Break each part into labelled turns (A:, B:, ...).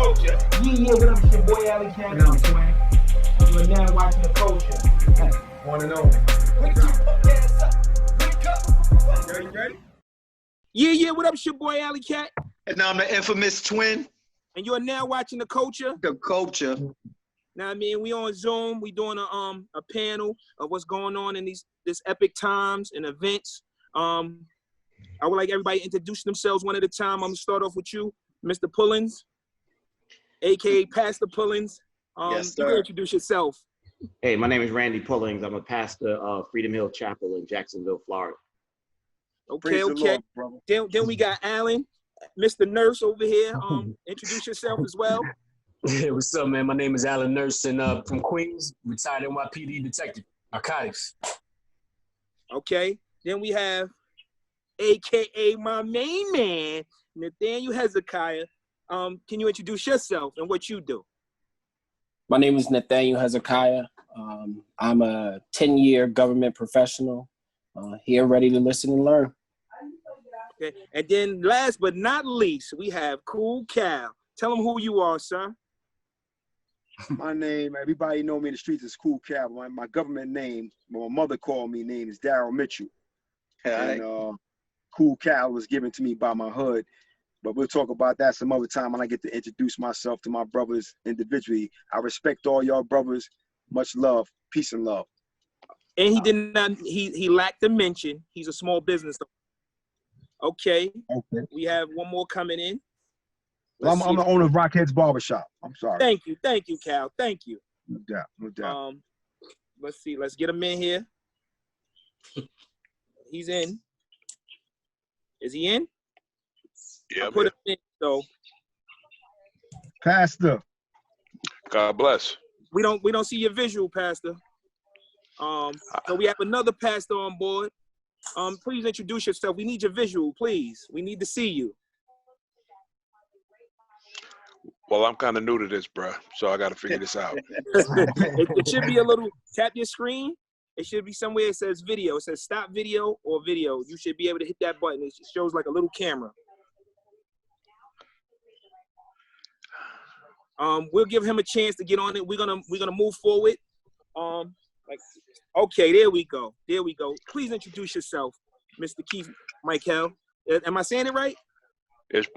A: Kultcha. Yeah, what up, it's your boy Alley Cat. What up, Twin? And you're now watching the Kultcha. One and only. Wake up, ass up. Wake up. You ready? Yeah, what up, it's your boy Alley Cat.
B: And now I'm the infamous Twin.
A: And you're now watching the Kultcha.
B: The Kultcha.
A: Now, I mean, we on Zoom. We doing a panel of what's going on in this epic times and events. I would like everybody to introduce themselves one at a time. I'm gonna start off with you, Mr. Pullins, aka Pastor Pullins.
B: Yes,
A: you
B: sir.
A: can introduce yourself.
C: Hey, my name is Randy Pullings. I'm a pastor of Freedom Hill Chapel in Jacksonville, Florida.
A: Okay. Lord, then we got Alan, Mr. Nurse over here. Introduce yourself as well.
D: Hey, what's up, man? My name is Alan Nurse and from Queens, retired NYPD detective, narcotics.
A: Okay. Then we have, aka my main man, Nathaniel Hezekiah. Can you introduce yourself and what you do?
E: My name is Nathaniel Hezekiah. I'm a 10-year government professional, here ready to listen and learn.
A: Okay. And then last but not least, we have Cool Cal. Tell them who you are, sir.
F: My name, everybody know me in the streets is Cool Cal. My government name, my mother called me, name is Daryl Mitchell.
B: Right.
F: And Cool Cal was given to me by my hood. But we'll talk about that some other time when I get to introduce myself to my brothers individually. I respect all y'all brothers. Much love. Peace and love.
A: And he did not, he lacked a mention. He's a small business. Okay. We have one more coming in.
F: I'm the owner of Rockhead's Barbershop. I'm sorry.
A: Thank you, Cal. Thank you.
F: No doubt.
A: Let's see. Let's get him in here. He's in. Is he in?
G: Yeah.
A: Put him in. So
F: Pastor.
G: God bless.
A: we don't see your visual, Pastor. So we have another pastor on board. Please introduce yourself. We need your visual, please. We need to see you.
G: Well, I'm kind of new to this, bro, so I got to figure this out.
A: It should be a little, tap your screen. It should be somewhere it says video. It says stop video or video. You should be able to hit that button. It shows like a little camera. We'll give him a chance to get on it. We're gonna move forward. Okay, there we go. Please introduce yourself, Mr. Keith Michael. Am I saying it right?
G: It's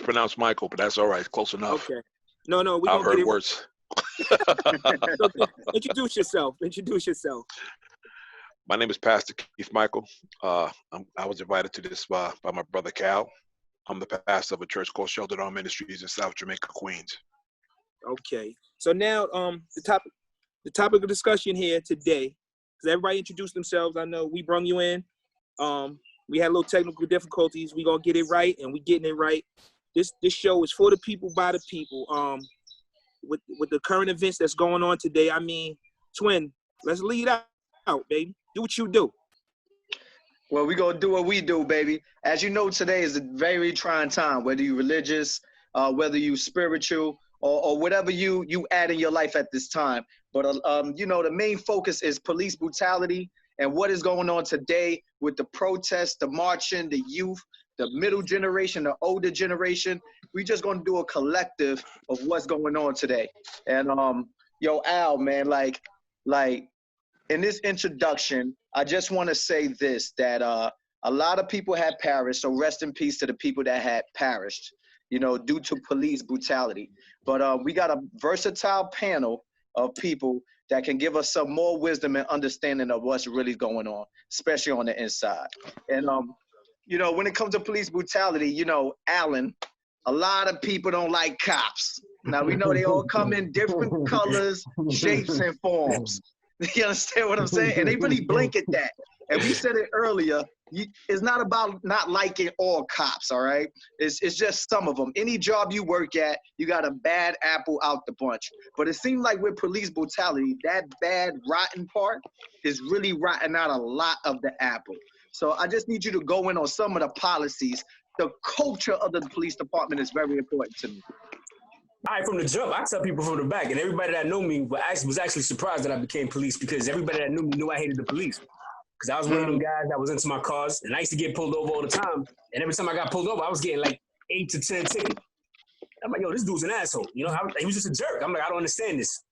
G: pronounced Michael, but that's all right. Close enough.
A: Okay. No, we
G: I've
A: gonna get
G: heard
A: it.
G: worse.
A: So, introduce yourself.
G: My name is Pastor Keith Michael. I was invited to this by my brother Cal. I'm the pastor of a church called Sheltered Arm Ministries in South Jamaica, Queens.
A: Okay. So now, the topic of discussion here today, because everybody introduced themselves. I know we brung you in. We had a little technical difficulties. We gonna get it right, and we getting it right. This show is for the people, by the people. With the current events that's going on today, I mean, Twin, let's lead out, baby. Do what you do.
B: Well, we gonna do what we do, baby. As you know, today is a very trying time, whether you religious, whether you spiritual, or whatever you add in your life at this time. But you know, the main focus is police brutality and what is going on today with the protests, the marching, the youth, the middle generation, the older generation. We just gonna do a collective of what's going on today. And yo, Al, man, like in this introduction, I just want to say this, that a lot of people had perished, so rest in peace to the people that had perished, you know, due to police brutality. But we got a versatile panel of people that can give us some more wisdom and understanding of what's really going on, especially on the inside. And, you know, when it comes to police brutality, you know, Alan, a lot of people don't like cops. Now, we know they all come in different colors, shapes, and forms. You understand what I'm saying? And they really blink at that. And we said it earlier, it's not about not liking all cops, all right? It's just some of them. Any job you work at, you got a bad apple out the bunch. But it seems like with police brutality, that bad, rotten part is really rotting out a lot of the apple. So I just need you to go in on some of the policies. The culture of the police department is very important to me.
D: All right, from the jump, I tell people from the back, and everybody that knew me was actually surprised that I became police, because everybody that knew me knew I hated the police. Because I was one of them guys that was into my cars, and I used to get pulled over all the time. And every time I got pulled over, I was getting like 8 to 10 tickets. I'm like, yo, this dude's an asshole. You know, he was just a jerk. I'm like, I don't understand this.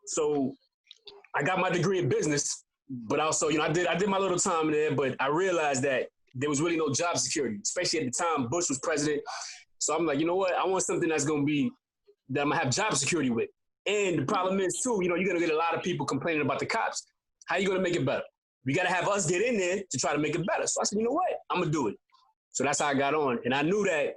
D: So I got my degree in business, but also, you know, I did my little time there, but I realized that there was really no job security, especially at the time Bush was president. So I'm like, you know what? I want something that's going to be, that I'm going to have job security with. And the problem is, too, you know, you're going to get a lot of people complaining about the cops. How are you going to make it better? We got to have us get in there to try to make it better. So I said, you know what? I'm going to do it. So that's how I got on. And I knew that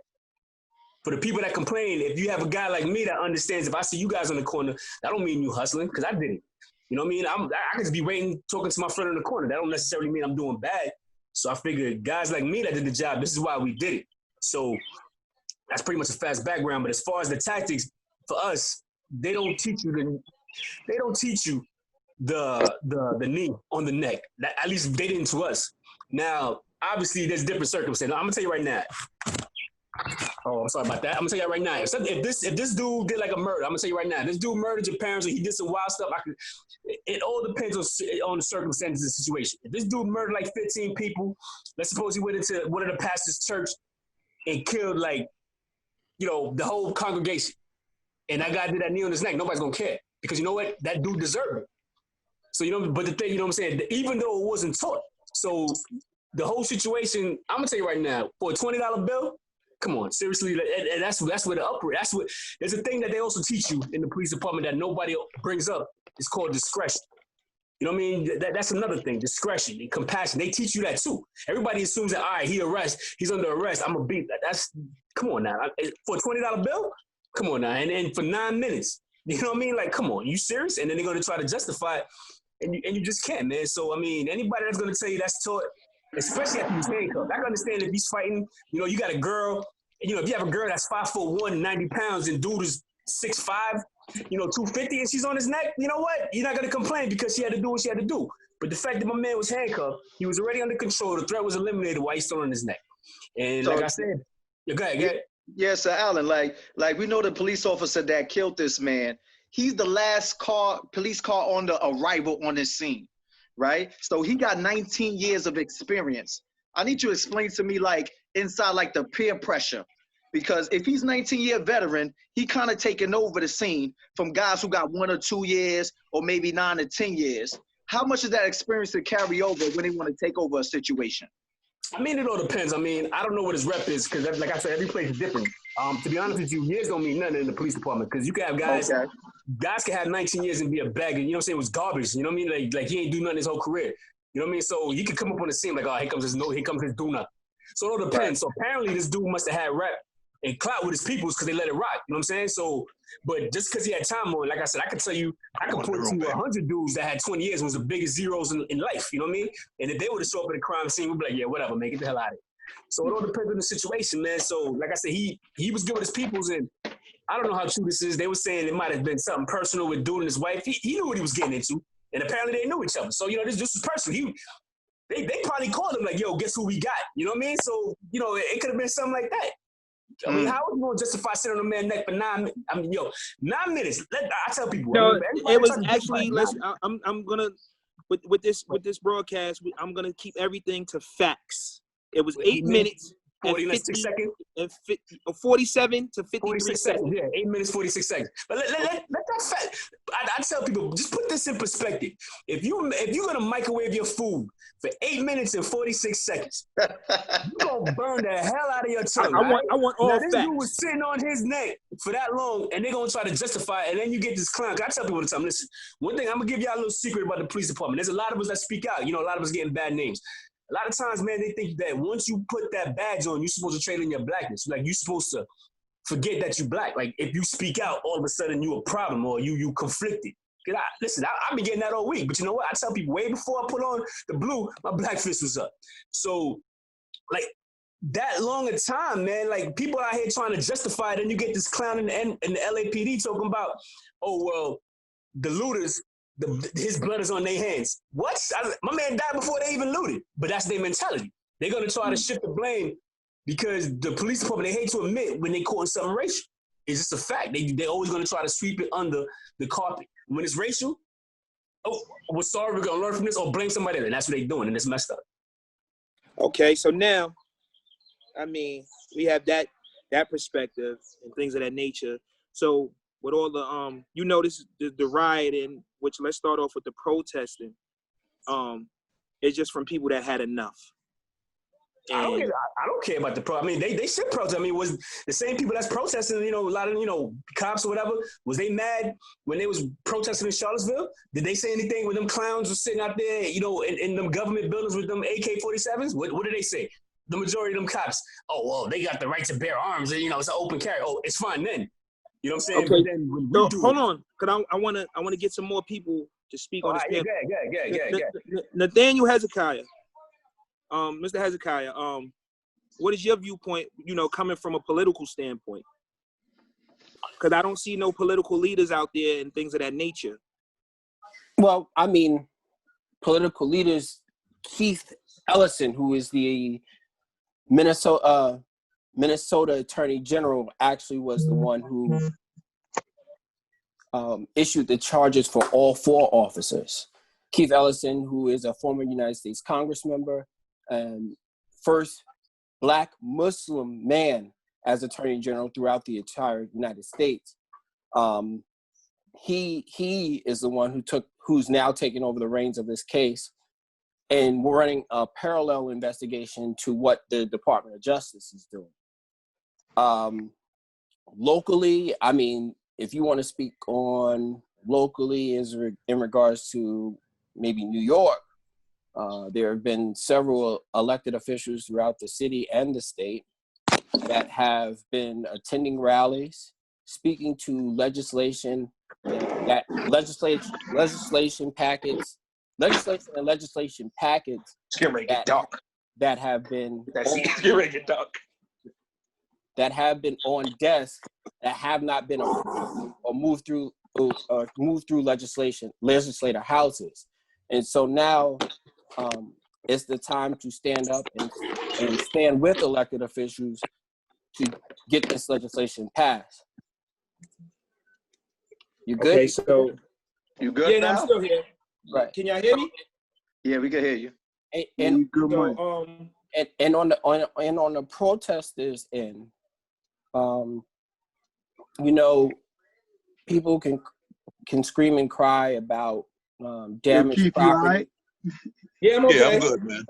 D: for the people that complain, if you have a guy like me that understands, if I see you guys on the corner, that don't mean you hustling, because I did it. You know what I mean? I could just be waiting, talking to my friend in the corner. That don't necessarily mean I'm doing bad. So I figured guys like me that did the job, this is why we did it. So that's pretty much a fast background. But as far as the tactics, for us, they don't teach you the knee on the neck. That, at least they didn't to us. Now, obviously, there's different circumstances. I'm gonna tell you right now. Oh, I'm sorry about that. I'm gonna tell you right now. If this dude did like a murder, I'm gonna tell you right now. This dude murdered your parents, or he did some wild stuff. It all depends on the circumstances of the situation. If this dude murdered like 15 people, let's suppose he went into one of the pastor's church and killed like, you know, the whole congregation, and that guy did that knee on his neck, nobody's gonna care, because you know what? That dude deserved it. So you know, but the thing, you know what I'm saying? Even though it wasn't taught, so the whole situation, I'm gonna tell you right now, for a $20 bill. Come on, seriously, and that's where the upgrade. There's a thing that they also teach you in the police department that nobody brings up. It's called discretion. You know what I mean? That's another thing, discretion and compassion. They teach you that too. Everybody assumes that, all right, he's under arrest, I'm gonna beat that. Come on now. For a $20 bill? Come on now. And for 9 minutes. You know what I mean? Like, come on, you serious? And then they're gonna try to justify it, and you just can't, man. So I mean, anybody that's gonna tell you that's taught, especially after he's handcuffed. I can understand if he's fighting, you know, you got a girl, you know, if you have a girl that's 5'1", 90 pounds, and dude is 6'5", you know, 250, and she's on his neck, you know what? You're not going to complain because she had to do what she had to do. But the fact that my man was handcuffed, he was already under control, the threat was eliminated while he's still on his neck. And so, like I said, go ahead.
B: Yes, Sir Allen, like we know the police officer that killed this man, he's the last police car on the arrival on this scene. Right? So he got 19 years of experience. I need you to explain to me, like, inside, like, the peer pressure. Because if he's 19-year veteran, he kind of taking over the scene from guys who got 1 or 2 years or maybe 9 or 10 years. How much is that experience to carry over when they want to take over a situation?
D: I mean, it all depends. I mean, I don't know what his rep is because, like I said, every place is different. To be honest with you, years don't mean nothing in the police department because you can have guys, guys can have 19 years and be a bag, you know what I'm saying, it was garbage. You know what I mean? Like he ain't do nothing his whole career. You know what I mean? So you could come up on the scene like, oh, here comes his do nothing. So it all depends. So apparently this dude must have had rep and clout with his peoples because they let it rock. You know what I'm saying? So, but just because he had time on, like I said, I could tell you, I could point to 100 dudes that had 20 years was the biggest zeros in life. You know what I mean? And if they would have showed up at the crime scene, we'd be like, yeah, whatever, man, get the hell out of it. So it all depends on the situation, man. So like I said, he was good with his peoples, and I don't know how true this is. They were saying it might have been something personal with dude and his wife. He knew what he was getting into, and apparently they knew each other. So, you know, this was personal. They probably called him like, yo, guess who we got? You know what I mean? So, you know, it could have been something like that. I mean, how are you going to justify sitting on a man's neck for 9 minutes? I mean, 9 minutes. I tell people.
A: No, it was actually, I'm going to, with this broadcast, I'm going to keep everything to facts. It was 8 minutes.
D: 46 seconds?
A: And 47 to 53 seconds.
D: Yeah, 8 minutes, 46 seconds. But let that fact. I tell people, just put this in perspective. If you're gonna microwave your food for 8 minutes and 46 seconds, you're gonna burn the hell out of your tongue.
A: I want all
D: now,
A: facts.
D: This dude was sitting on his neck for that long, and they're gonna try to justify it, and then you get this clown. I tell people all the time, listen, one thing, I'm gonna give y'all a little secret about the police department. There's a lot of us that speak out. You know, a lot of us getting bad names. A lot of times, man, they think that once you put that badge on, you're supposed to trade in your blackness. Like, you're supposed to forget that you're black. Like, if you speak out, all of a sudden you a problem or you conflicted. Listen, I've been getting that all week. But you know what? I tell people, way before I put on the blue, my black fist was up. So, like, that long a time, man, like, people out here trying to justify it, and you get this clown in the LAPD talking about, oh, well, the looters, his blood is on their hands. What? My man died before they even looted. But that's their mentality. They're going to try to shift the blame because the police department, they hate to admit when they caught something racial. It's just a fact. They're always going to try to sweep it under the carpet. When it's racial, oh, we're sorry, we're going to learn from this, or blame somebody else. And that's what they're doing, and it's messed up.
A: Okay, so now, I mean, we have that that perspective and things of that nature. So with all the you notice the rioting, which let's start off with the protesting. It's just from people that had enough.
D: I don't care about the pro. I mean, they should protest. I mean, was the same people that's protesting, a lot of, cops or whatever, was they mad when they was protesting in Charlottesville? Did they say anything when them clowns were sitting out there, in them government buildings with them AK-47s? What did they say? The majority of them cops, oh, well, they got the right to bear arms, and, it's an open carry. Oh, it's fine then. You know what I'm saying?
A: Okay.
D: But then
A: So hold on, because I want to get some more people to speak on this.
D: Yeah.
A: Nathaniel Hezekiah. Mr. Hezekiah, what is your viewpoint, coming from a political standpoint? Because I don't see no political leaders out there and things of that nature.
E: Well, I mean, political leaders, Keith Ellison, who is the Minnesota Attorney General, actually was the one who issued the charges for all 4 officers. Keith Ellison, who is a former United States Congress member, and first Black Muslim man as Attorney General throughout the entire United States. He is the one who's now taking over the reins of this case, and we're running a parallel investigation to what the Department of Justice is doing. Locally, I mean, if you want to speak on locally in regards to maybe New York, there have been several elected officials throughout the city and the state that have been attending rallies, speaking to legislation packets that have been on desk that have not been approved or moved through legislative houses. And so now it's the time to stand up and stand with elected officials to get this legislation passed. You good?
A: Okay, so
B: You good now?
A: I'm still here.
E: Right.
A: Can y'all hear me?
B: Yeah, we can hear you.
E: And on the protesters end, people can scream and cry about damaged property.
A: Yeah, I'm okay.
G: Yeah, I'm good, man.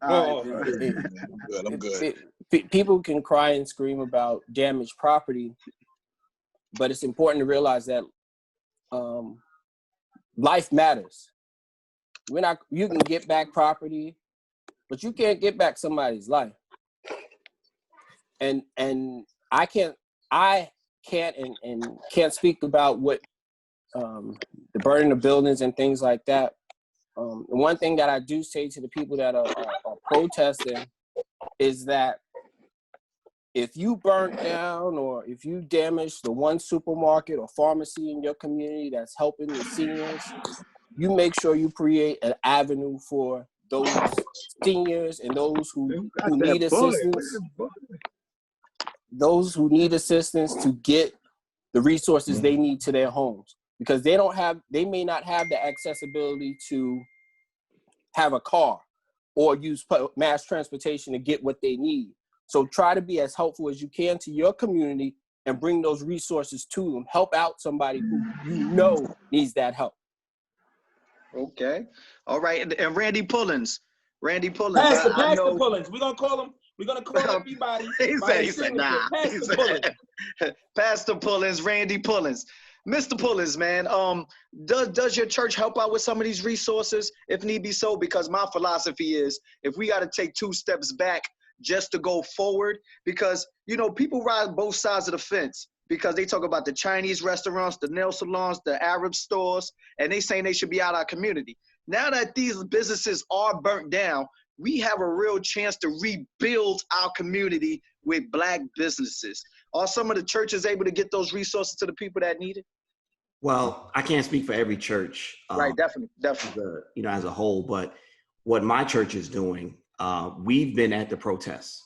G: I'm good.
E: People can cry and scream about damaged property, but it's important to realize that life matters. You can get back property, but you can't get back somebody's life. And I can't speak about what the burning of buildings and things like that. The one thing that I do say to the people that are protesting is that if you burn down or if you damage the one supermarket or pharmacy in your community that's helping the seniors, you make sure you create an avenue for those seniors and those who need assistance. Those who need assistance to get the resources they need to their homes, because they may not have the accessibility to have a car or use mass transportation to get what they need. So try to be as helpful as you can to your community and bring those resources to them. Help out somebody who needs that help.
B: Okay. All right. And Randy Pullins.
A: Pastor Pullins. We're gonna call everybody.
B: He said, nah. Pastor Pullins, Randy Pullins. Mr. Pullins, man, does your church help out with some of these resources if need be so? Because my philosophy is if we got to take 2 steps back just to go forward, because, people ride both sides of the fence because they talk about the Chinese restaurants, the nail salons, the Arab stores, and they saying they should be out of our community. Now that these businesses are burnt down, we have a real chance to rebuild our community with Black businesses. Are some of the churches able to get those resources to the people that need it?
C: Well, I can't speak for every church.
B: Right, definitely.
C: As a whole, but what my church is doing, we've been at the protests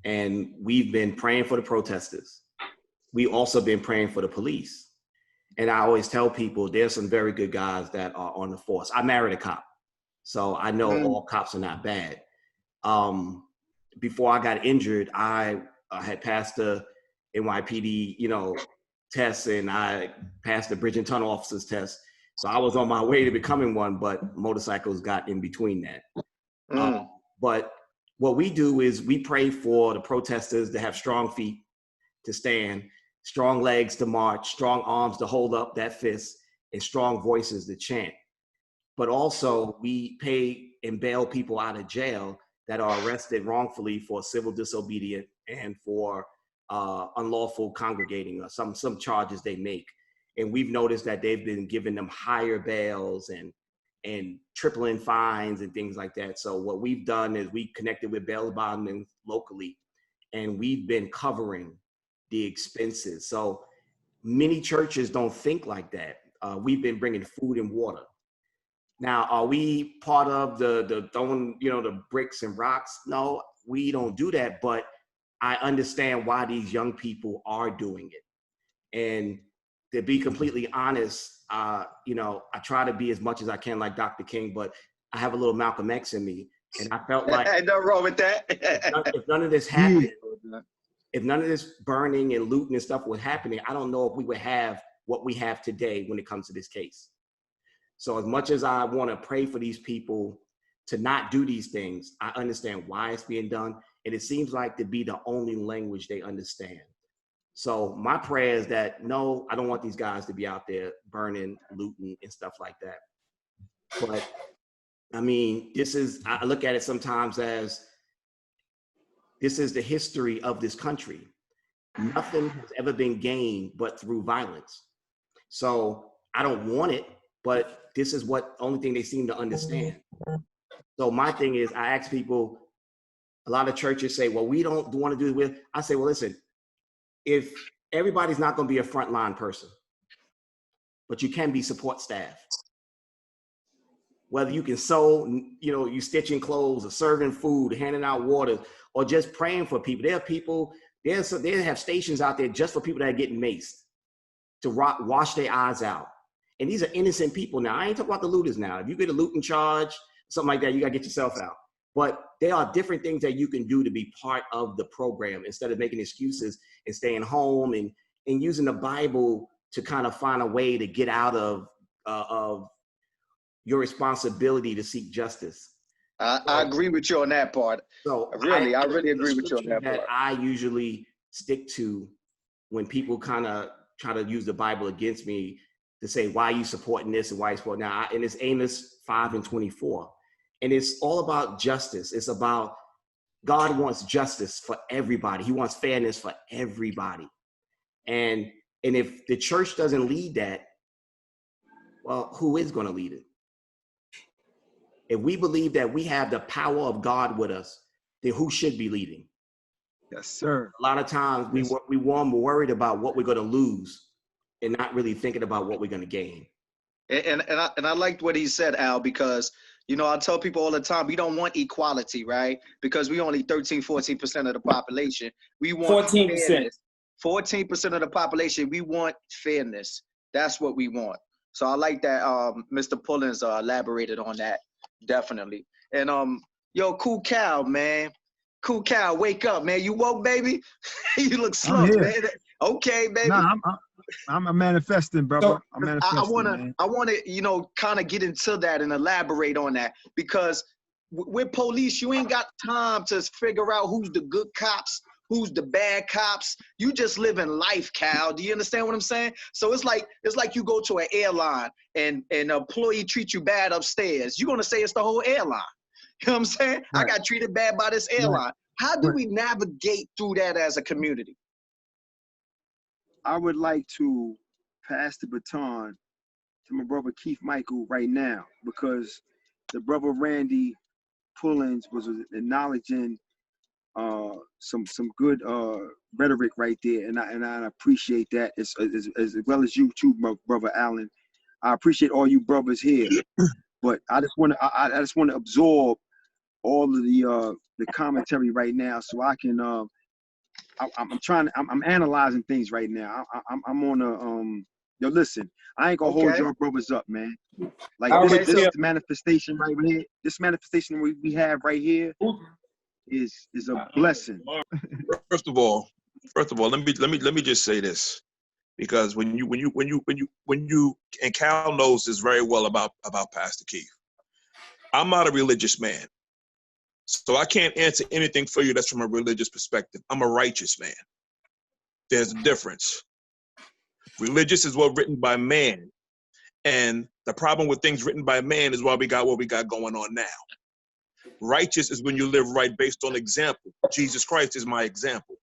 C: and we've been praying for the protesters. We also been praying for the police. And I always tell people there's some very good guys that are on the force. I married a cop, so I know all cops are not bad. Before I got injured, I had passed the NYPD, tests, and I passed the bridge and tunnel officers test. So I was on my way to becoming one, but motorcycles got in between that. But what we do is we pray for the protesters to have strong feet to stand, strong legs to march, strong arms to hold up that fist, and strong voices to chant. But also we pay and bail people out of jail that are arrested wrongfully for civil disobedience and for unlawful congregating or some charges they make. And we've noticed that they've been giving them higher bails and tripling fines and things like that. So what we've done is we connected with bail bondmen locally, and we've been covering the expenses. So many churches don't think like that. We've been bringing food and water. Now, are we part of the throwing, the bricks and rocks? No, we don't do that, but I understand why these young people are doing it. And to be completely honest, I try to be as much as I can like Dr. King, but I have a little Malcolm X in me. And I felt like
B: Ain't nothing wrong with that.
C: if none of this happened, if none of this burning and looting and stuff was happening, I don't know if we would have what we have today when it comes to this case. So as much as I want to pray for these people to not do these things, I understand why it's being done. And it seems like to be the only language they understand. So my prayer is that, no, I don't want these guys to be out there burning, looting, and stuff like that. But I mean, I look at it sometimes as, this is the history of this country. Nothing has ever been gained but through violence. So I don't want it, but this is what only thing they seem to understand. So my thing is, I ask people, a lot of churches say, well, we don't want to do it with. I say, well, listen, if everybody's not going to be a frontline person, but you can be support staff. Whether you can sew, you stitching clothes or serving food, handing out water, or just praying for people. There are people, they have stations out there just for people that are getting maced to wash their eyes out. And these are innocent people. Now, I ain't talking about the looters now. If you get a looting charge, something like that, you got to get yourself out. But there are different things that you can do to be part of the program instead of making excuses and staying home and using the Bible to kind of find a way to get out of your responsibility to seek justice.
B: I agree with you on that part.
C: So
B: I really agree with you on that part.
C: I usually stick to when people kind of try to use the Bible against me to say, why are you supporting this and why are you supporting that? And it's Amos 5:24. And it's all about justice. It's about God wants justice for everybody. He wants fairness for everybody. And if the church doesn't lead that, well, who is going to lead it? If we believe that we have the power of God with us, then who should be leading?
F: Yes, sir.
C: A lot of times we want worried about what we're going to lose and not really thinking about what we're going to gain.
B: And I liked what he said, Al, because, I tell people all the time, we don't want equality, right? Because we only 14% of the population. We want
E: 14%.
B: fairness. 14% of the population, we want fairness. That's what we want. So I like that Mr. Pullins elaborated on that, definitely. And Cool Cow, man. Cool Cow, wake up, man. You woke, baby? You look slumped, man. Okay, baby.
F: Nah, I'm manifesting, brother.
B: So,
F: I'm manifesting.
B: I wanna, kind of get into that and elaborate on that, because with police, you ain't got time to figure out who's the good cops, who's the bad cops. You just living life, Cal. Do you understand what I'm saying? So it's like you go to an airline and an employee treats you bad upstairs. You're gonna say it's the whole airline. You know what I'm saying? Right. I got treated bad by this airline. Right. How do we navigate through that as a community?
F: I would like to pass the baton to my brother Keith Michael right now, because the brother Randy Pullins was acknowledging some good rhetoric right there, and I appreciate that as well as you too, my brother Allen. I appreciate all you brothers here, but I just want to absorb all of the commentary right now, so I can. I'm analyzing things right now. I'm on a listen. I ain't gonna hold your brothers up, man. Like this manifestation right here, this manifestation we have right here. is a blessing.
G: First of all, let me just say this, because when you and Cal knows this very well about Pastor Keith. I'm not a religious man, so I can't answer anything for you that's from a religious perspective. I'm a righteous man. There's a difference. Religious is what written by man, and the problem with things written by man is why we got what we got going on now. Righteous is when you live right based on example. Jesus Christ is my example.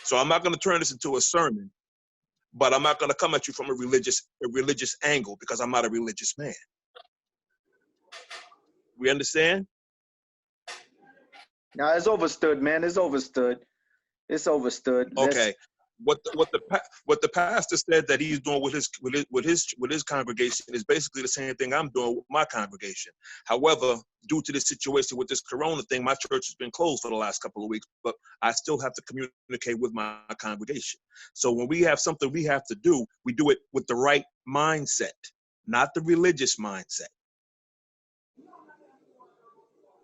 G: So I'm not going to turn this into a sermon, but I'm not going to come at you from a religious angle, because I'm not a religious man. We understand?
B: Now it's overstood, man. It's overstood. It's overstood.
G: Okay. What the pastor said that he's doing with his congregation is basically the same thing I'm doing with my congregation. However, due to this situation with this corona thing, my church has been closed for the last couple of weeks, but I still have to communicate with my congregation. So when we have something we have to do, we do it with the right mindset, not the religious mindset.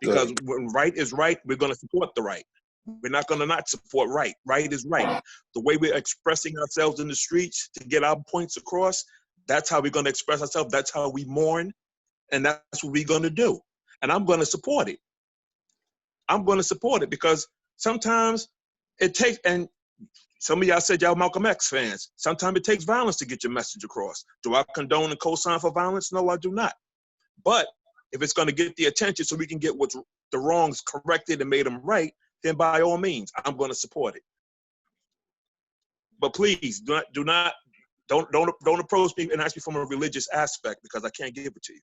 G: Because when right is right, we're going to support the right. We're not going to not support right. Right is right. The way we're expressing ourselves in the streets to get our points across, that's how we're going to express ourselves. That's how we mourn. And that's what we're going to do. And I'm going to support it. I'm going to support it, because sometimes it takes, and some of y'all said y'all Malcolm X fans, sometimes it takes violence to get your message across. Do I condone and co-sign for violence? No, I do not. But if it's going to get the attention so we can get what's the wrongs corrected and made them right, then by all means, I'm going to support it. But please don't approach me and ask me from a religious aspect, because I can't give it to you.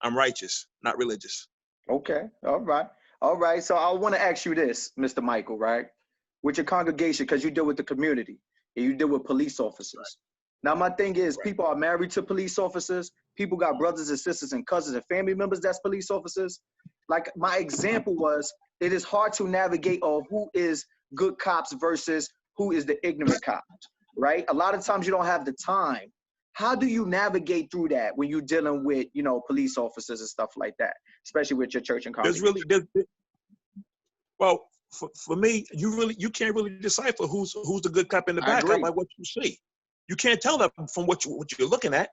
G: I'm righteous, not religious.
B: Okay. All right. All right. So I want to ask you this, Mr. Michael, right? With your congregation, because you deal with the community and you deal with police officers. Right. Now, my thing is, people are married to police officers. People got brothers and sisters and cousins and family members that's police officers. Like my example was, it is hard to navigate on who is good cops versus who is the ignorant cop, right? A lot of times you don't have the time. How do you navigate through that when you're dealing with, police officers and stuff like that, especially with your church and congregation?
G: Well, for me, you can't really decipher who's the good cop in the bad cop by what you see. You can't tell that from what you're looking at.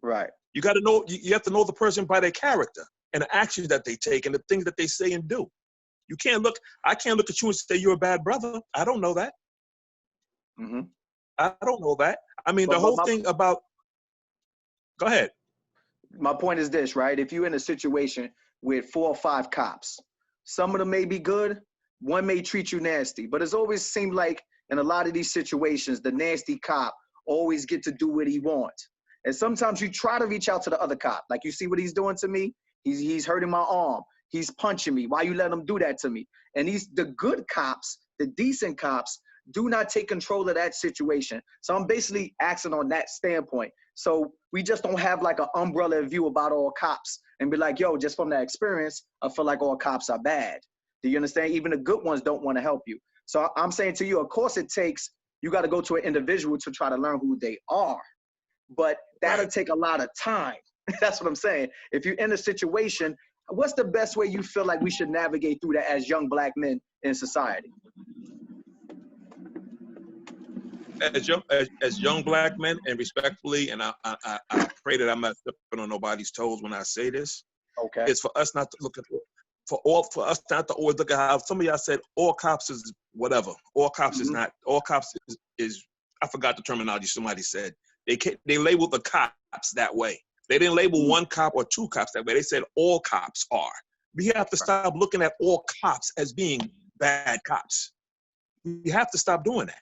B: Right.
G: You got to know. You have to know the person by their character and the actions that they take and the things that they say and do. You can't look. I can't look at you and say you're a bad brother. I don't know that.
B: Mm-hmm.
G: I don't know that. I mean, the whole thing about. Go ahead.
B: My point is this, right? If you're in a situation with 4 or 5 cops, some of them may be good, one may treat you nasty, but it's always seemed like in a lot of these situations, the nasty cop always get to do what he wants. And sometimes you try to reach out to the other cop. Like, you see what he's doing to me? He's hurting my arm. He's punching me. Why you let him do that to me? And the good cops, the decent cops, do not take control of that situation. So I'm basically asking on that standpoint. So we just don't have like an umbrella view about all cops and be like, yo, just from that experience, I feel like all cops are bad. Do you understand? Even the good ones don't want to help you. So I'm saying to you, of course you got to go to an individual to try to learn who they are. But that'll take a lot of time. That's what I'm saying. If you're in a situation, what's the best way you feel like we should navigate through that as young Black men in society?
G: As young Black men, and respectfully, and I pray that I'm not stepping on nobody's toes when I say this.
B: Okay.
G: It's for us not to look at for us not to always look at how some of y'all said all cops is whatever. All cops is not. All cops is I forgot the terminology somebody said. They labeled the cops that way. They didn't label one cop or 2 cops that way. They said all cops are. We have to stop looking at all cops as being bad cops. We have to stop doing that.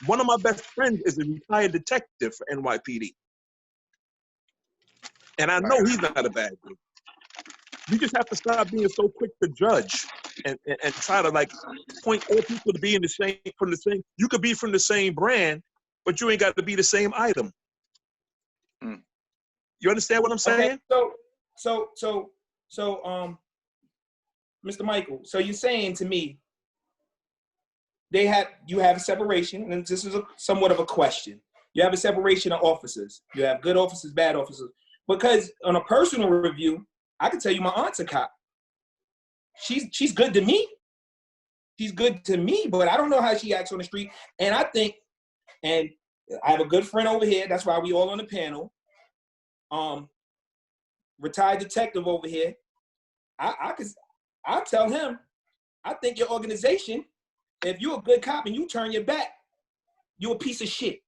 G: One of my best friends is a retired detective for NYPD. And I know he's not a bad dude. You just have to stop being so quick to judge and try to like point all people to be from the same. You could be from the same brand, but you ain't got to be the same item. You understand what I'm saying?
A: Okay, so, Mr. Michael, so you're saying to me, you have a separation, and this is somewhat of a question. You have a separation of officers. You have good officers, bad officers. Because on a personal review, I can tell you my aunt's a cop. she's good to me. She's good to me, but I don't know how she acts on the street. And I think, and I have a good friend over here. That's why we all on the panel. Retired detective over here. I'll tell him, I think your organization, if you're a good cop and you turn your back, you're a piece of shit.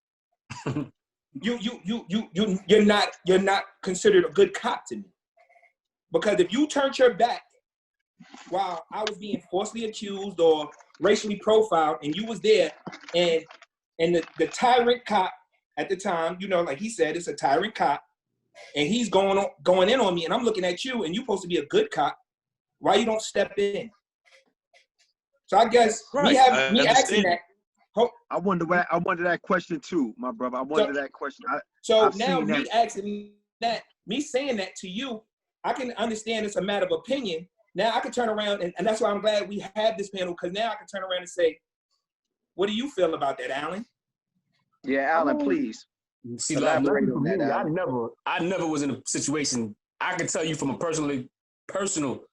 A: You're not considered a good cop to me. Because if you turned your back while I was being falsely accused or racially profiled, and you was there, and the tyrant cop at the time, you know, like he said, it's a tyrant cop, and he's going in on me, and I'm looking at you, and you're supposed to be a good cop. Why you don't step in? So I guess me asking that.
F: I wonder that question too, my brother. I wonder that question.
A: So now me asking that, me saying that to you, I can understand it's a matter of opinion. Now I can turn around, and that's why I'm glad we have this panel, because now I can turn around and say, what do you feel about that, Alan?
B: Yeah, Alan, please.
D: See, elaborate on that, Alan. I never was in a situation, I can tell you from a personal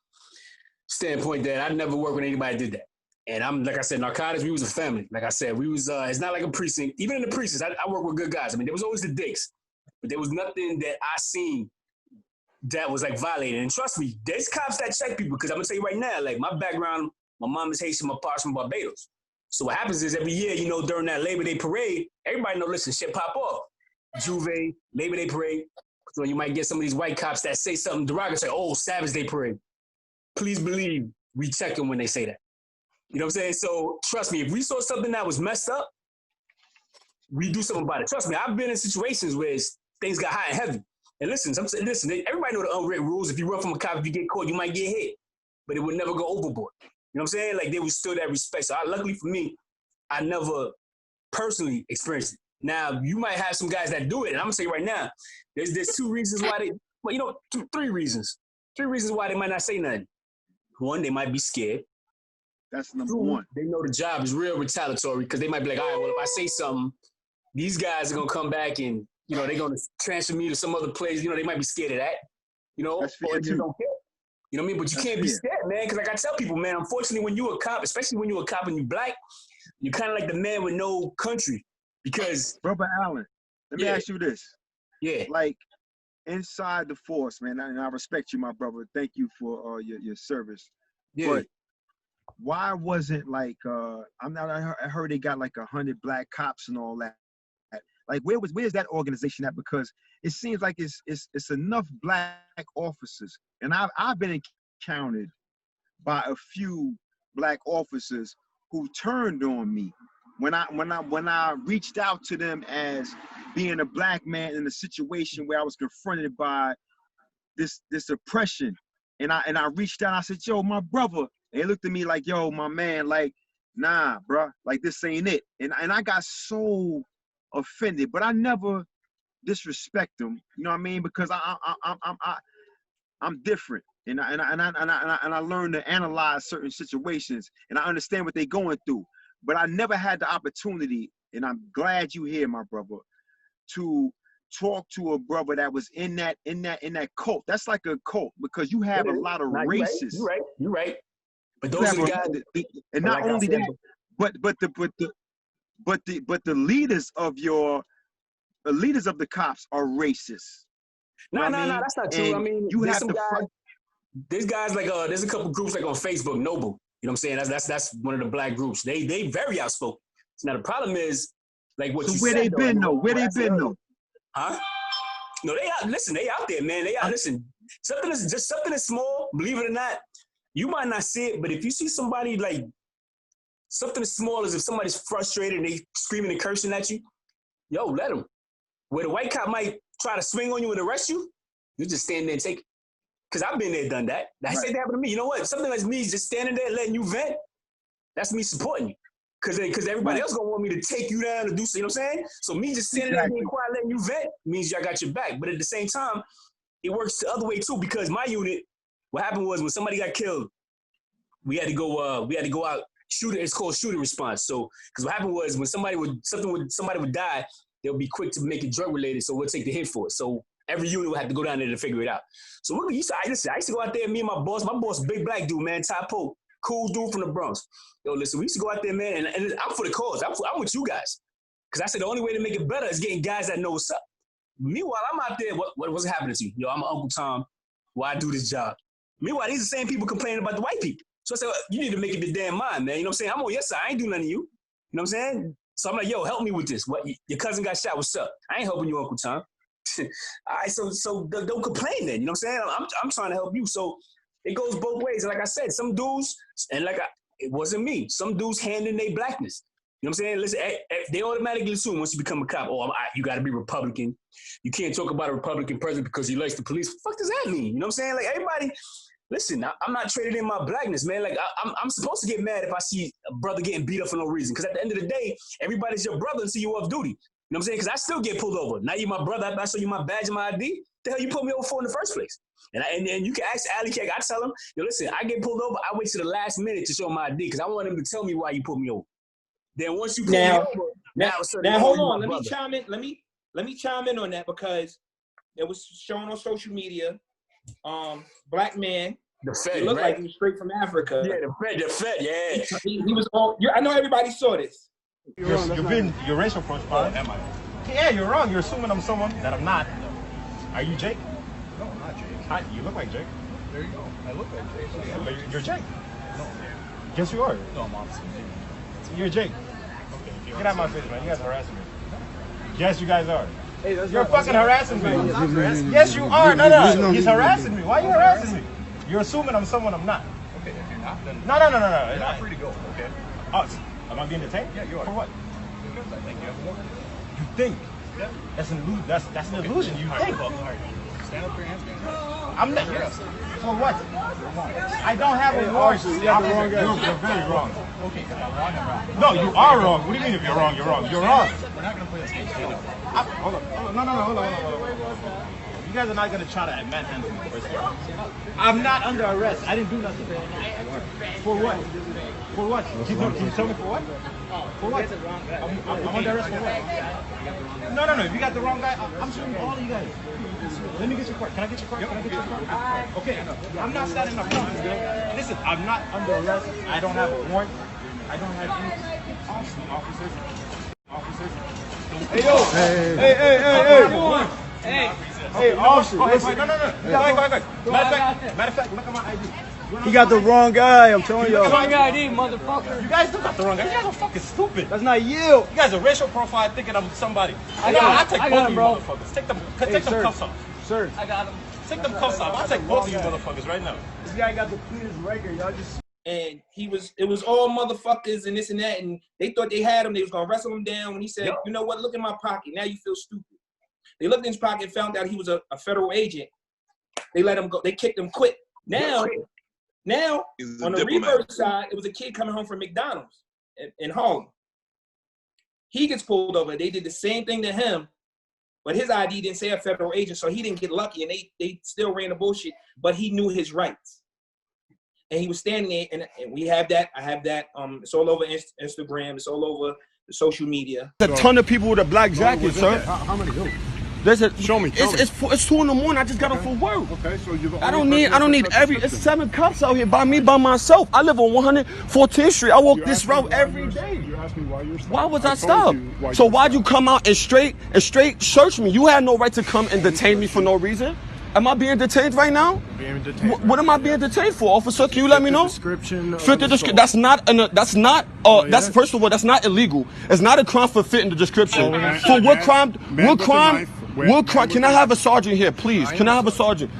D: standpoint that I never worked with anybody that did that. And I'm, like I said, narcotics, we was a family. Like I said, we was, it's not like a precinct. Even in the precincts, I work with good guys. I mean, there was always the dicks, but there was nothing that I seen that was like violated. And trust me, there's cops that check people, because I'm gonna tell you right now, like my background, my mom is Haitian, my pa's from Barbados. So what happens is every year, you know, during that Labor Day parade, everybody know, listen, shit pop off. Juve, Labor Day parade. So you might get some of these white cops that say something derogatory, oh, Savage Day parade. Please believe we check them when they say that. You know what I'm saying? So trust me, if we saw something that was messed up, we do something about it. Trust me, I've been in situations where things got hot and heavy. And listen, everybody know the unwritten rules. If you run from a cop, if you get caught, you might get hit. But it would never go overboard. You know what I'm saying? Like, there was still that respect. So luckily for me, I never personally experienced it. Now, you might have some guys that do it. And I'm going to say right now, there's two reasons why three reasons. Three reasons why they might not say nothing. One, they might be scared.
F: That's number one.
D: They know the job is real retaliatory, because they might be like, all right, well, if I say something, these guys are going to come back and, you know, they're going to transfer me to some other place. You know, they might be scared of that. You know,
F: that's
D: or they don't care. You know what I mean? But you can't be scared, man, because like I tell people, man, unfortunately, when you're a cop, especially when you're a cop and you're black, you're kind of like the man with no country. Because
F: Brother Allen, let me ask you this.
D: Yeah.
F: Like, inside the force, man, and I respect you, my brother. Thank you for your service.
D: Yeah.
F: But why wasn't like I heard they got like 100 black cops and all that. Like, where's that organization at? Because it seems like it's enough black officers, and I've been encountered by a few black officers who turned on me when I reached out to them as being a black man in a situation where I was confronted by this oppression, and I reached out. I said, "Yo, my brother," and they looked at me like, "Yo, my man, like, nah, bruh, like this ain't it." And I got so offended, but I never disrespect them. You know what I mean? Because I'm different, and I learned to analyze certain situations, and I understand what they're going through. But I never had the opportunity, and I'm glad you here, my brother, to talk to a brother that was in that cult. That's like a cult, because you have a lot of racists.
D: You're right. But those are the guys.
F: And not only that, but the leaders of the cops are racist.
D: No, that's not true.
F: And
D: I mean,
F: you have to
D: fight. There's guys like there's a couple groups like on Facebook, Noble. You know what I'm saying? That's one of the black groups. They very outspoken. So now the problem is, like what you said.
F: Where they been though?
D: Huh? No, they out. Listen, they out there, man. They out. Listen, something is small. Believe it or not, you might not see it, but if you see somebody like something as small as if somebody's frustrated and they screaming and cursing at you, yo, let them. Where the white cop might try to swing on you and arrest you, you just stand there and take it. Because I've been there, done that. That said that happened to me. You know what? Something like me just standing there letting you vent, that's me supporting you. Because everybody else gonna want me to take you down and do so, you know what I'm saying? So me just standing there being quiet, letting you vent means I got your back. But at the same time, it works the other way too, because my unit, what happened was when somebody got killed, we had to go out, shoot it. It's called shooting response. So, because what happened was when somebody would die, they'll be quick to make it drug related, so we'll take the hit for it. So Every unit would have to go down there to figure it out. So I used to go out there, me and my boss, big black dude, man, Ty Pope, cool dude from the Bronx. Yo, listen, we used to go out there, man, and I'm for the cause. I'm with you guys. Because I said the only way to make it better is getting guys that know what's up. Meanwhile, I'm out there, what's happening to you? Yo, I'm Uncle Tom. Why I do this job? Meanwhile, these are the same people complaining about the white people. So I said, well, you need to make up your damn mind, man. You know what I'm saying? I'm on your side. I ain't do nothing to you. You know what I'm saying? So I'm like, yo, help me with this. What? Your cousin got shot. What's up? I ain't helping you, Uncle Tom. All right, so don't complain then. You know what I'm saying? I'm trying to help you. So it goes both ways. And like I said, some dudes, and it wasn't me. Some dudes hand in their blackness. You know what I'm saying? Listen, they automatically assume once you become a cop, you got to be Republican. You can't talk about a Republican president because he likes the police. What the fuck does that mean? You know what I'm saying? Like, everybody, listen, I'm not trading in my blackness, man. Like, I'm supposed to get mad if I see a brother getting beat up for no reason. Because at the end of the day, everybody's your brother until you off duty. You know what I'm saying? Because I still get pulled over. Now you my brother. I show you my badge and my ID. The hell you put me over for in the first place? And you can ask Ali Kek. I tell him, yo, listen, I get pulled over. I wait to the last minute to show my ID because I want him to tell me why you put me over. Then once you pull me over, now
A: hold on. Let me chime in. Let me chime in on that because it was shown on social media. Black man.
D: The Fed,
A: he looked
D: right?
A: like he was straight from Africa.
D: Yeah, the Fed, yeah.
A: He was all. I know everybody saw this.
H: You're racial profile. Am I? Yeah, you're wrong. You're assuming I'm someone that I'm not. Are you Jake?
I: No, I'm not Jake.
H: Hi, you look like Jake.
I: There you go. I look like Jake.
H: Yeah, but you're Jake.
I: No.
H: Yes, you are.
I: No, I'm opposite.
H: You're Jake.
I: Okay.
H: Get out of my face, man. You guys are harassing me. Yes, you guys are.
F: Hey, that's
H: You're fucking harassing me.
F: harassing
H: Yes, you are. No. He's harassing me. Why are you harassing me? You're assuming I'm someone I'm not.
I: Okay, if you're not, then
H: No.
I: you're not free to go. Okay.
H: Am I being detained?
I: Yeah, you are.
H: For what?
I: Because I think you have more.
H: You think?
I: Yeah.
H: That's an illusion. That's an illusion. You think?
I: All right. Stand up for your hands, man.
H: I'm not.
I: Yes.
H: For what? I don't have a warrant.
F: You got the wrong guy.
H: You're very wrong.
I: Okay, if I'm wrong, I'm wrong.
H: No, you are wrong. What do you mean if you're wrong? You're wrong. You're wrong.
I: We're not going to play this game. Stand up.
H: Hold on. No. Hold on. You guys are not going to try to manhandle me. First of all. I'm not under arrest. I didn't do nothing. For what? For what? Can you tell me for what? For what? I'm under arrest for what? No. If you got the wrong guy, I'm showing all of you guys. Let me get your card. Can I get your card? Can I get your card? Okay. I'm not standing up front. Listen, I'm not under arrest. I don't have a warrant. I don't have any officers. Hey, yo. Hey, officer. No. Matter of fact, look at my ID.
F: He got the wrong guy, I'm telling y'all.
H: Wrong ID, motherfucker. You guys do got the wrong guy. You guys are fucking stupid.
F: That's not you.
H: You guys are racial profile thinking I'm somebody. I take both of you motherfuckers. Take them cuffs off.
F: Sir.
H: I got them. Take them cuffs off. I'll take both of you motherfuckers right now.
F: This guy got the cleanest record. Y'all just.
A: And it was all motherfuckers and this and that, and they thought they had him. They was gonna wrestle him down. When he said, you know what? Look in my pocket. Now you feel stupid. They looked in his pocket and found out he was a federal agent. They let him go. They kicked him quick. Now on the reverse side, it was a kid coming home from McDonald's in Harlem. He gets pulled over. They did the same thing to him, but his ID didn't say a federal agent, so he didn't get lucky, and they still ran the bullshit, but he knew his rights. And he was standing there, and we have that. I have that. It's all over Instagram. It's all over the social media.
F: There's a ton of people with a black jacket, sir.
I: How many go?
F: Show me. It's 2 in the morning. I just got up for work.
I: Okay, so you're the
F: I don't need it's 7 cops out here by myself. I live on 114th Street. I walk this route every day.
I: You asked me why you're stopped.
F: Why was I stopped? So why'd you come out and straight search me? You had no right to come and detain me for no reason. Am I being detained right now?
I: Being detained.
F: What am I being detained for, officer? Can you let me know?
I: Description.
F: Fit the description. That's first of all, that's not illegal. It's not a crime for fitting the description. For what crime? What crime? Can I have a sergeant here, please? Can I have a sergeant?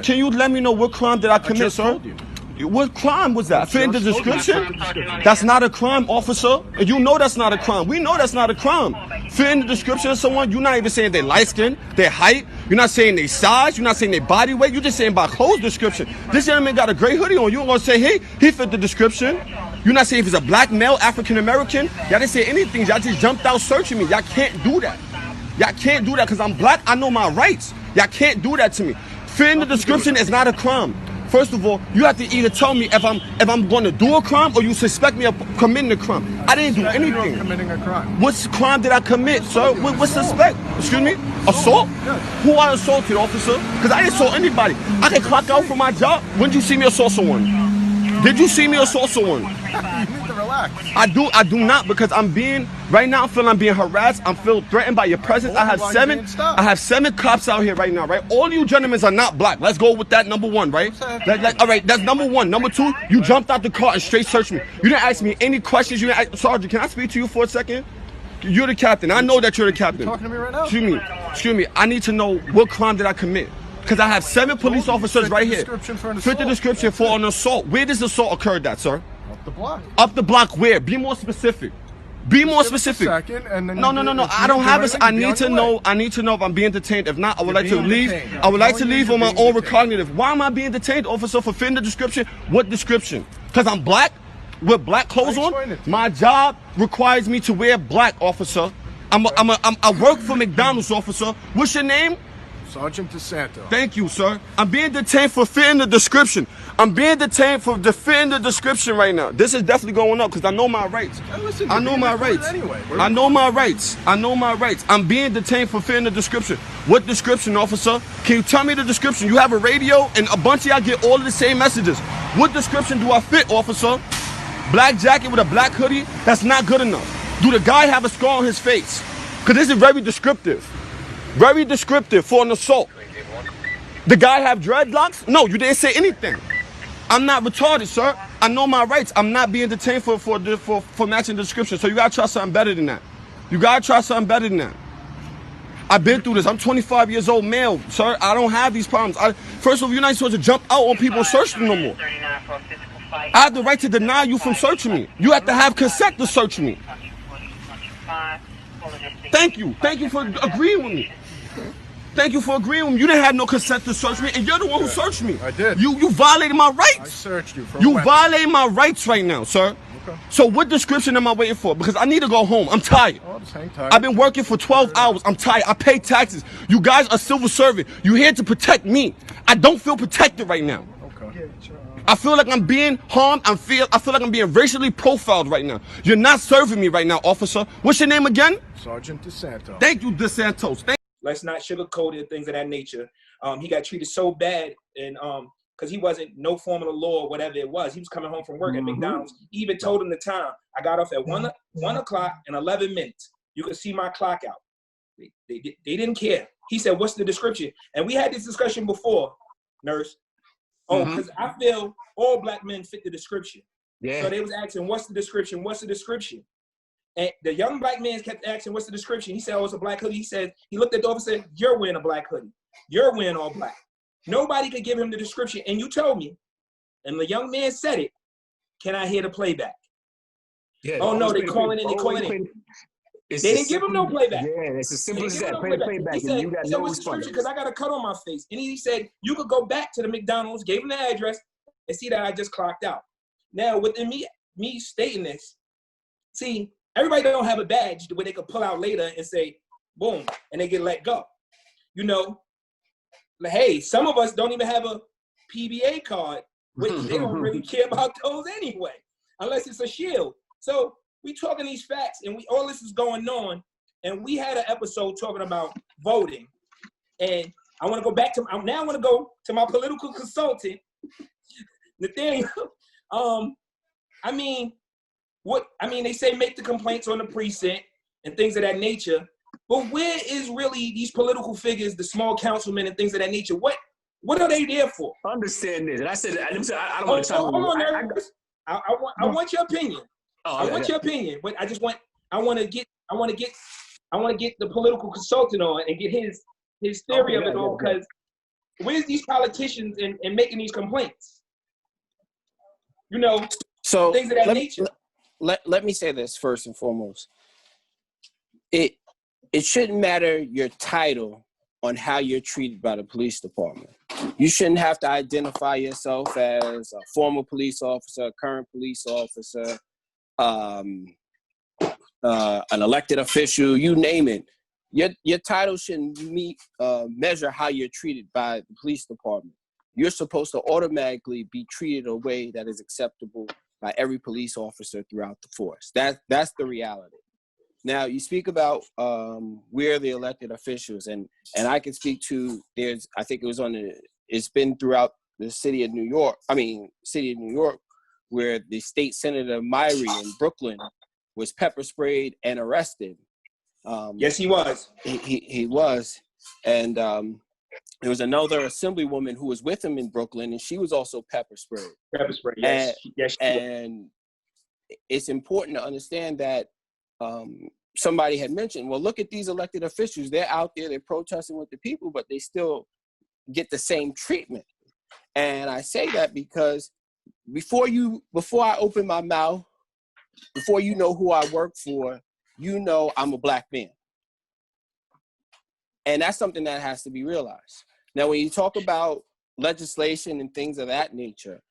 F: Can you let me know what crime did I commit, sir? What crime was that? Fitting the description? That's not a crime, officer. And you know that's not a crime. We know that's not a crime. Fitting the description of someone, you're not even saying their light skin, their height. You're not saying their size. You're not saying their body weight. You're just saying by clothes description. This gentleman got a gray hoodie on. You ain't gonna say, hey, he fit the description. You're not saying if he's a black male, African American. Y'all didn't say anything. Y'all just jumped out searching me. Y'all can't do that. Y'all can't do that because I'm black. I know my rights. Y'all can't do that to me. Fitting the description is not a crime. First of all, you have to either tell me if I'm going to do a crime or you suspect me of committing a crime. I didn't do anything.
I: Committing a crime.
F: What crime did I commit, sir? What suspect? Excuse me?
I: assault?
J: Yes.
I: Who I assaulted, officer? Because I didn't assault anybody. I can clock out for my job. When did you see me assault someone? Did you see me assault someone?
J: You need to relax.
I: I do not, because I'm being, right now I feel I'm being harassed. I'm feel threatened by your presence. I have seven cops out here right now, right? All you gentlemen are not black. Let's go with that, number one, right? All right, that's number one. Number two, you jumped out the car and straight searched me. You didn't ask me any questions. You didn't ask, Sergeant, can I speak to you for a second? You're the captain. I know that you're the captain.
J: You're talking to me right now?
I: Excuse me. I need to know what crime did I commit? Because I have 7 police officers right here. Fit the description for an assault. Where does the assault occurred at, sir?
J: Up the block.
I: Up the block where? Be more specific. Be more specific. No. I don't have a. I need to know. I need to know if I'm being detained. If not, I would like to leave. I would like to leave on my own recognitive. Why am I being detained, officer? For fitting the description. What description? Because I'm black, with black clothes on. My job requires me to wear black, officer. I work for McDonald's, officer. What's your name?
J: Sergeant Santos.
I: Thank you, sir. I'm being detained for fitting the description. I'm being detained for fitting the description right now. This is definitely going up because I know my rights.
J: Listen,
I: I know my rights.
J: Anyway.
I: I know my rights. I know my rights. I'm being detained for fitting the description. What description, officer? Can you tell me the description? You have a radio and a bunch of y'all get all of the same messages. What description do I fit, officer? Black jacket with a black hoodie? That's not good enough. Do the guy have a scar on his face? Because this is very descriptive. Very descriptive for an assault. The guy have dreadlocks? No, you didn't say anything. I'm not retarded, sir. I know my rights. I'm not being detained for matching the description. So you gotta try something better than that. You gotta try something better than that. I've been through this. I'm 25 years old, male, sir. I don't have these problems. First of all, you're not supposed to jump out on people and search them no more. I have the right to deny you from searching me. You have to have consent to search me. Thank you. Thank you for agreeing with me. Thank you for agreeing with me. You didn't have no consent to search me, and you're the one who searched me.
J: I did.
I: You violated my rights.
J: I searched you for
I: You violated my rights right now, sir.
J: Okay.
I: So what description am I waiting for? Because I need to go home. I'm tired.
J: Oh, just hang tight.
I: I've been working for 12 hours. I'm tired. I pay taxes. You guys are civil servant. You're here to protect me. I don't feel protected right now.
J: Okay.
I: I feel like I'm being harmed. I feel like I'm being racially profiled right now. You're not serving me right now, officer. What's your name again?
J: Sergeant DeSantos.
I: Thank you, DeSantos.
A: Let's not sugarcoat it, things of that nature. He got treated so bad, and because he wasn't no form of the law or whatever it was. He was coming home from work at McDonald's. He even told him the time. I got off at 1 o'clock and 11 minutes. You could see my clock out. They didn't care. He said, "What's the description?" And we had this discussion before, nurse. Oh, because I feel all black men fit the description.
D: Yeah.
A: So they was asking, "What's the description? What's the description?" And the young black man kept asking, "What's the description?" He said, "Oh, it's a black hoodie." He said, he looked at the officer and said, "You're wearing a black hoodie. You're wearing all black." Nobody could give him the description. And you told me, and the young man said it, "Can I hear the playback?"
D: Yeah,
A: oh, no, they calling in, they calling in. They didn't give him no playback.
D: Yeah, it's as simple as that. Play the playback.
A: He said,
D: you got no
A: what's the description? Because I got a cut on my face. And he said, you could go back to the McDonald's, gave him the address, and see that I just clocked out. Now, within me stating this, see, everybody don't have a badge where they could pull out later and say, boom, and they get let go. You know, like, hey, some of us don't even have a PBA card, which they don't really care about those anyway, unless it's a shield. So we talking these facts, and all this is going on, and we had an episode talking about voting, and I want to go back to now. I want to go to my political consultant, Nathaniel. They say make the complaints on the precinct and things of that nature, but where is really these political figures, the small councilmen and things of that nature? What are they there for?
D: Understand this, and I said I don't want to talk.
A: Hold on, I want your opinion. I want your opinion, but I want to get the political consultant on and get his theory of it all, because where's these politicians and making these complaints? You know,
E: so
A: things of that nature.
E: Let me say this first and foremost. It shouldn't matter your title on how you're treated by the police department. You shouldn't have to identify yourself as a former police officer, a current police officer, an elected official, you name it. Your title shouldn't measure how you're treated by the police department. You're supposed to automatically be treated a way that is acceptable by every police officer throughout the force. That's the reality. Now you speak about where the elected officials, and I can speak to, I think it was it's been throughout the city of New York, where the state senator Myrie in Brooklyn was pepper sprayed and arrested.
A: Yes, he was.
E: He was. And there was another assemblywoman who was with him in Brooklyn, and she was also pepper sprayed.
A: Pepper spray, yes.
E: And it's important to understand that somebody had mentioned, well, look at these elected officials. They're out there, they're protesting with the people, but they still get the same treatment. And I say that because before I open my mouth, before you know who I work for, you know I'm a black man. And that's something that has to be realized. Now, when you talk about legislation and things of that nature,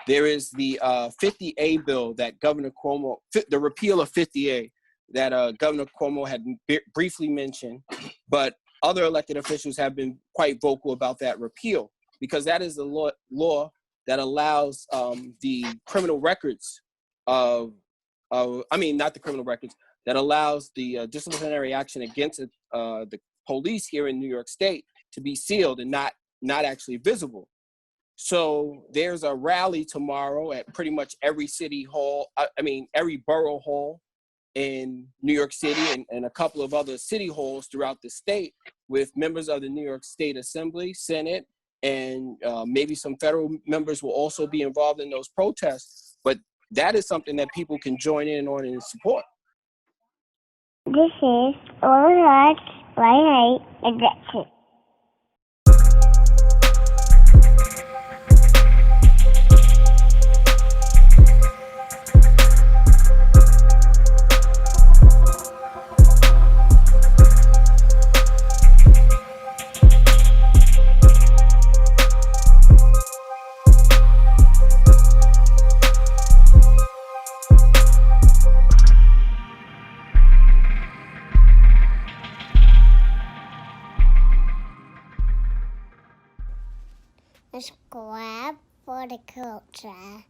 E: there is the 50A bill that Governor Cuomo, the repeal of 50A that Governor Cuomo had briefly mentioned, but other elected officials have been quite vocal about that repeal, because that is the law that allows the criminal records not the criminal records, that allows the disciplinary action against the police here in New York State to be sealed and not actually visible. So there's a rally tomorrow at pretty much every city hall, every borough hall in New York City and a couple of other city halls throughout the state, with members of the New York State Assembly, Senate, and maybe some federal members will also be involved in those protests. But that is something that people can join in on and support.
K: This is All Right, Right, and that's it. Subscribe for the culture.